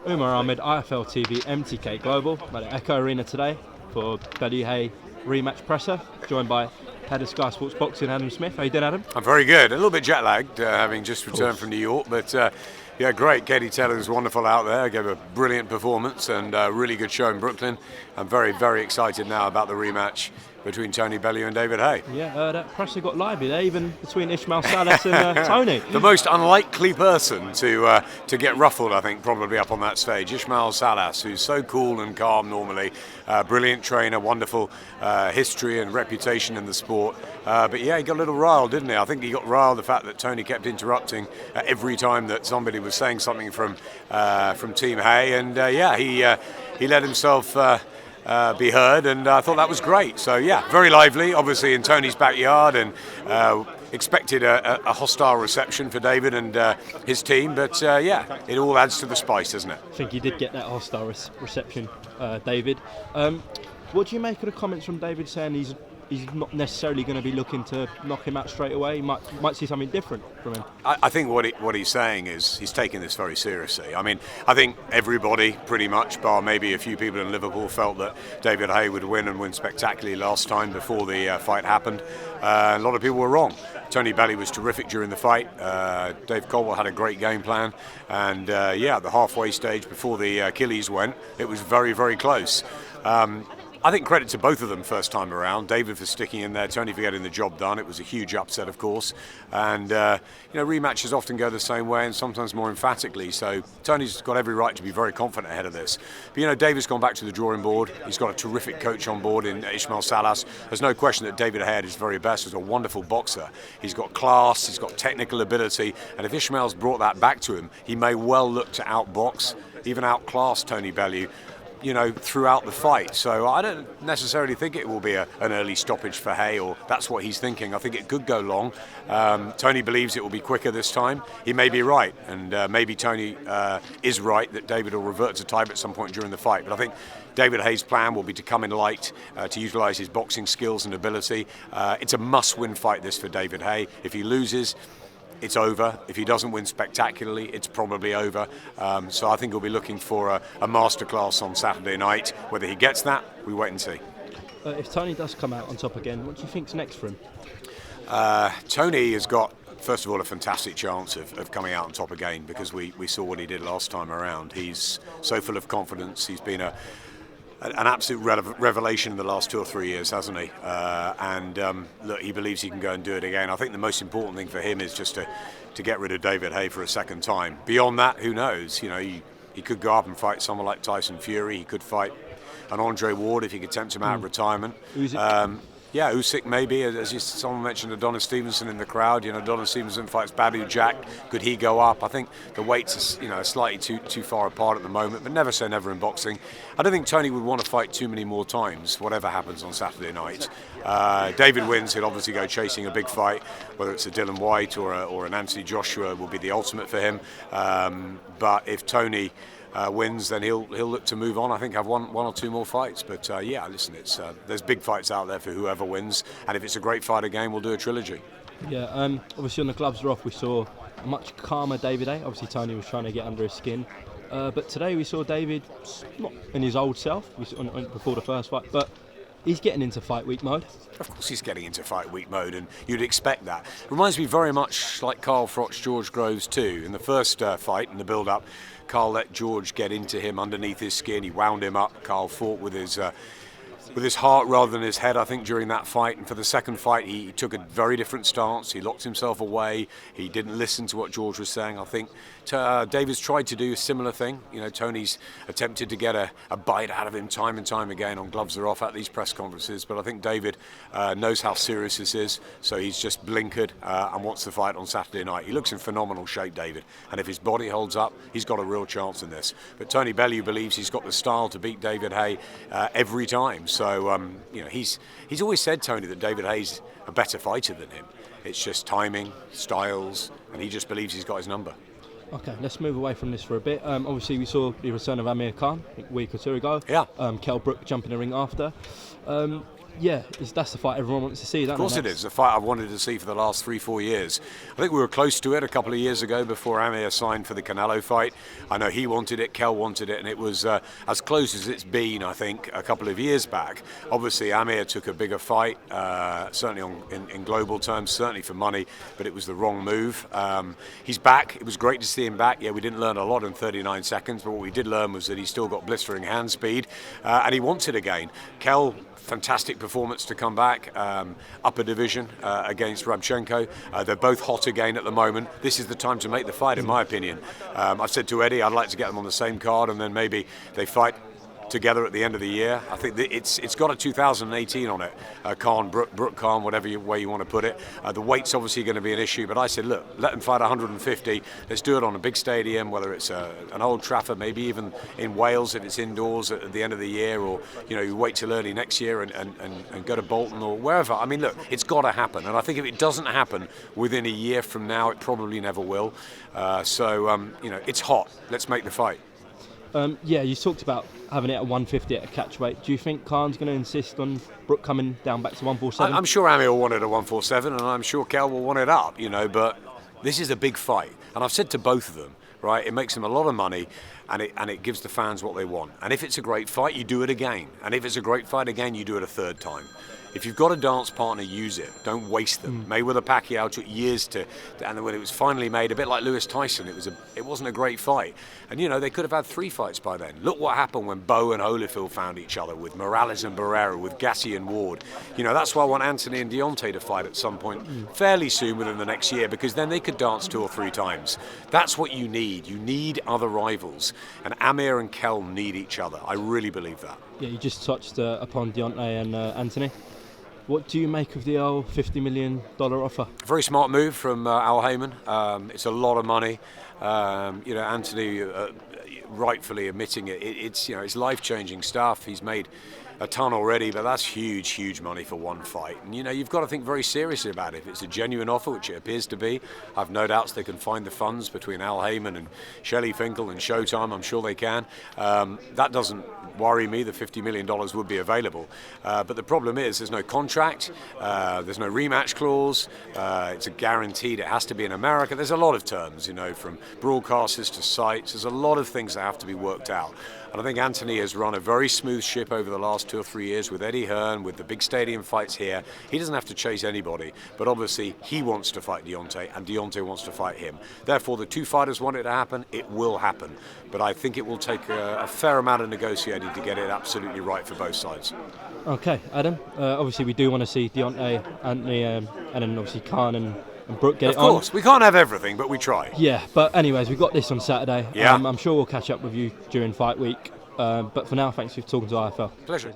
Umar Ahmed, IFL TV, MTK Global, at the Echo Arena today for Bellew Haye rematch presser, joined by head of Sky Sports Boxing, Adam Smith. How you doing, Adam? I'm very good. A little bit jet lagged, having just returned from New York, but yeah, great. Katie Taylor was wonderful out there. Gave a brilliant performance and a really good show in Brooklyn. I'm very, very excited now about the rematch between Tony Bellew and David Haye. Yeah, that presser got lively there, even between Ismail Salas and Tony. The most unlikely person to get ruffled, I think, probably up on that stage. Ismail Salas, who's so cool and calm normally, brilliant trainer, wonderful history and reputation in the sport. But yeah, he got a little riled, didn't he? I think he got riled the fact that Tony kept interrupting every time that somebody was saying something from Team Haye, and yeah, he let himself be heard, and I thought that was great. So yeah, very lively, obviously in Tony's backyard, and expected a hostile reception for David and his team, but yeah, it all adds to the spice, doesn't it? I think he did get that hostile reception, David. What do you make of the comments from David saying he's not necessarily going to be looking to knock him out straight away? He might see something different from him. I think what he's saying is he's taking this very seriously. I mean, I think everybody, pretty much, bar maybe a few people in Liverpool, felt that David Haye would win and win spectacularly last time before the fight happened. A lot of people were wrong. Tony Bellew was terrific during the fight. Dave Caldwell had a great game plan, and yeah, at the halfway stage before the Achilles went, it was very, very close. I think credit to both of them first time around. David for sticking in there, Tony for getting the job done. It was a huge upset, of course. And, rematches often go the same way and sometimes more emphatically. So Tony's got every right to be very confident ahead of this. But, David's gone back to the drawing board. He's got a terrific coach on board in Ismail Salas. There's no question that David Haye at his very best is a wonderful boxer. He's got class, he's got technical ability. And if Ismail's brought that back to him, he may well look to outbox, even outclass Tony Bellew, throughout the fight. So I don't necessarily think it will be an early stoppage for Haye, or that's what he's thinking. I think it could go long. Tony believes it will be quicker this time. He may be right, and maybe Tony is right that David will revert to type at some point during the fight. But I think David Haye's plan will be to come in light, to utilise his boxing skills and ability. It's a must-win fight, this, for David Haye. If he loses, it's over. If he doesn't win spectacularly, it's probably over. So I think he'll be looking for a masterclass on Saturday night. Whether he gets that, we wait and see. If Tony does come out on top again, what do you think's next for him? Tony has got, first of all, a fantastic chance of coming out on top again, because we saw what he did last time around. He's so full of confidence. He's been an absolute revelation in the last 2 or 3 years, hasn't he? Look, he believes he can go and do it again. I think the most important thing for him is just to get rid of David Haye for a second time. Beyond that, who knows? He could go up and fight someone like Tyson Fury. He could fight an Andre Ward if he could tempt him out of retirement. Yeah, Usyk maybe, as someone mentioned Adonis Stevenson in the crowd. Adonis Stevenson fights Badou Jack. Could he go up? I think the weights are slightly too far apart at the moment, but never say never in boxing. I don't think Tony would want to fight too many more times, whatever happens on Saturday night. David wins, he'll obviously go chasing a big fight, whether it's a Dylan White or an Anthony Joshua will be the ultimate for him. But if Tony wins, then he'll look to move on. I think have one or two more fights. But yeah, listen, there's big fights out there for whoever wins, and if it's a great fight again, we'll do a trilogy. Yeah, obviously when the gloves are off, we saw a much calmer David Haye. Obviously Tony was trying to get under his skin, but today we saw David not in his old self. We saw before the first fight, but he's getting into fight week mode. Of course he's getting into fight week mode, and you'd expect that. Reminds me very much like Carl Froch, George Groves too. In the first fight, in the build-up, Carl let George get into him underneath his skin. He wound him up. Carl fought with his heart rather than his head, I think, during that fight. And for the second fight, he took a very different stance. He locked himself away. He didn't listen to what George was saying. I think David's tried to do a similar thing. Tony's attempted to get a bite out of him time and time again on gloves are off at these press conferences. But I think David knows how serious this is, so he's just blinkered and wants to fight on Saturday night. He looks in phenomenal shape, David, and if his body holds up, he's got a real chance in this. But Tony Bellew believes he's got the style to beat David Haye every time. So he's always said, Tony, that David Haye's a better fighter than him. It's just timing, styles, and he just believes he's got his number. Okay, let's move away from this for a bit. Obviously, we saw the return of Amir Khan a week or two ago. Yeah. Brook jumping the ring after. Yeah, that's the fight everyone wants to see. Of course it is. The fight I've wanted to see for the last 3-4 years. I think we were close to it a couple of years ago before Haye signed for the Canelo fight. I know he wanted it, Kell wanted it, and it was as close as it's been, I think, a couple of years back. Obviously, Haye took a bigger fight, certainly in global terms, certainly for money, but it was the wrong move. He's back. It was great to see him back. Yeah, we didn't learn a lot in 39 seconds, but what we did learn was that he's still got blistering hand speed, and he wants it again. Kell, fantastic performance to come back, upper division against Rabchenko. They're both hot again at the moment. This is the time to make the fight, in my opinion. I've said to Eddie, I'd like to get them on the same card, and then maybe they fight together at the end of the year. I think that it's got a 2018 on it. Brook, whatever way you want to put it. The weight's obviously going to be an issue, but I said, look, let them fight 150. Let's do it on a big stadium, whether it's an Old Trafford, maybe even in Wales if it's indoors at the end of the year, or you wait till early next year and go to Bolton or wherever. I mean, look, it's got to happen, and I think if it doesn't happen within a year from now, it probably never will. It's hot. Let's make the fight. Yeah, you talked about having it at 150 at a catch weight. Do you think Khan's going to insist on Brook coming down back to 147? I'm sure Haye will want it at 147, and I'm sure Kell will want it up, but this is a big fight. And I've said to both of them, right, it makes them a lot of money, and it gives the fans what they want. And if it's a great fight, you do it again. And if it's a great fight again, you do it a third time. If you've got a dance partner, use it. Don't waste them. Mayweather Pacquiao took years and when it was finally made, a bit like Lewis Tyson, it wasn't a great fight. And they could have had 3 fights by then. Look what happened when Bowe and Holyfield found each other, with Morales and Barrera, with Gassi and Ward. That's why I want Anthony and Deontay to fight at some point fairly soon within the next year, because then they could dance 2 or 3 times. That's what you need. You need other rivals. And Amir and Kell need each other. I really believe that. Yeah, you just touched upon Deontay and Anthony. What do you make of the old $50 million offer? Very smart move from Al Heyman. It's a lot of money. Anthony rightfully admitting it. It's life-changing stuff. He's made a ton already, but that's huge money for one fight. And you've got to think very seriously about it. If it's a genuine offer, which it appears to be, I've no doubts they can find the funds between Al Heyman and Shelley Finkel and Showtime. I'm sure they can. That doesn't worry me. The $50 million would be available. But the problem is there's no contract, there's no rematch clause, it's a guaranteed, it has to be in America. There's a lot of terms, from broadcasters to sites. There's a lot of things that have to be worked out. And I think Anthony has run a very smooth ship over the last 2 or 3 years with Eddie Hearn, with the big stadium fights here. He doesn't have to chase anybody, but obviously he wants to fight Deontay, and Deontay wants to fight him. Therefore, the 2 fighters want it to happen. It will happen. But I think it will take a fair amount of negotiating to get it absolutely right for both sides. Okay, Adam. Obviously, we do want to see Deontay, Anthony, and then obviously Khan and Brook get it on. Of course, we can't have everything, but we try. Yeah, but anyways, we've got this on Saturday. Yeah. I'm sure we'll catch up with you during fight week. But for now, thanks for talking to IFL. Pleasure.